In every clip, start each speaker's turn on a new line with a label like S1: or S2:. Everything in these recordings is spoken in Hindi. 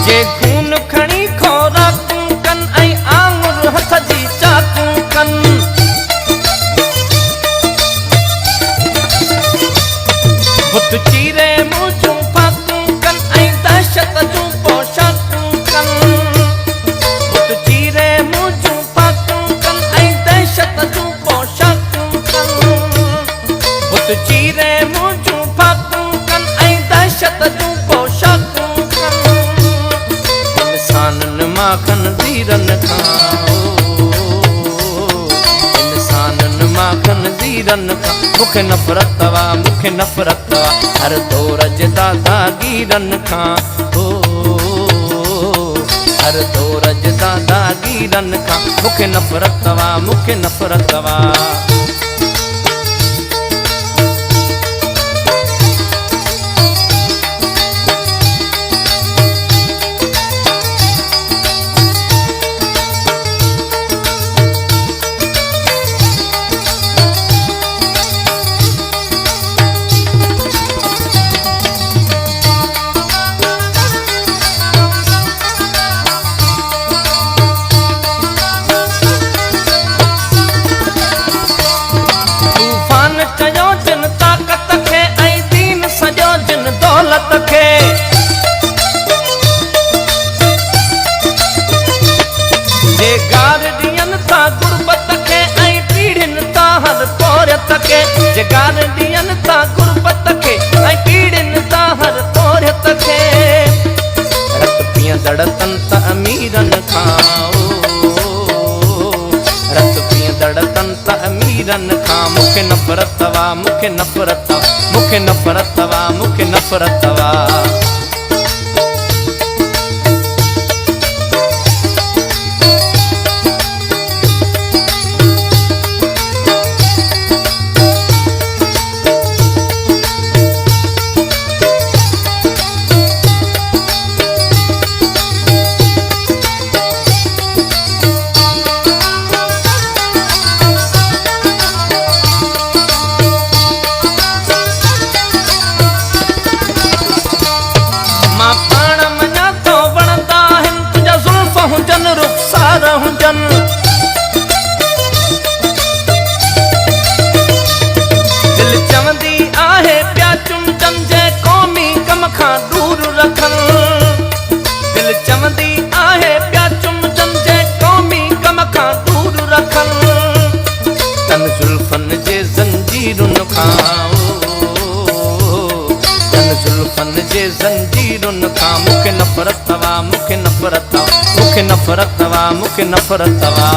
S1: जे खून खणी खोराकूं कन ऐं आंगुर हथ जी चाकूं कन बुत चीरे मुंह जूं फाकूं कन ऐं दहशत जूं पोशाकूं कन बुत चीरे मुंह जूं फाकूं कन ऐं दहशत जूं पोशाकूं कन बुत चीरे मुंह जूं फाकूं कन ऐं दहशत जूं पोशाकूं कन इंसानन मां खनज़ीरन खां इंसानन मां खनज़ीरन खां मुखे नफ़रत तवा मुखे नफ़रत तवा हर दौर जे दादागीरन खां हर दौर जे दादागीरन खां मुखे नफ़रत तवा मुखे नफ़रत तवा दड़तन त अमीरन खां रत पिय दड़तन त अमीरन खां मुखे नफ़रत तवा मुखे नफ़रत तवा मुखे नफ़रत तवा मुखे नफ़रत तवा दिल चवंदी आहे प्या चुमचन जे क़ौमी कम खां दूर रखन दिल चवंदी आहे प्या चुमचन जे क़ौमी कम खां दूर रखन तन जुल्फन जे ज़ंजीरुन खां तन जुल्फन जे ज़ंजीरुन खां मुखे नफ़रत तवा मुखे नफ़रत तवा मुखे नफ़रत तवा मुखे नफ़रत तवा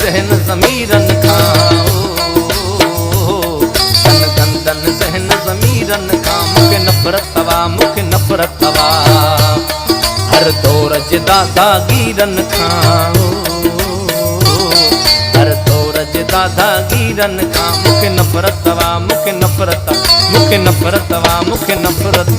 S1: ज़हन ज़मीरन खां गंदन ज़हन ज़मीरन खां मुखे नफ़रत तवा मुखे नफ़रत तवा हर दौर जे दादागीरन खां हर दौर जे दादागीरन खां मुखे नफ़रत तवा मुखे नफ़रत मुखे नफ़रत तवा मुखे नफ़रत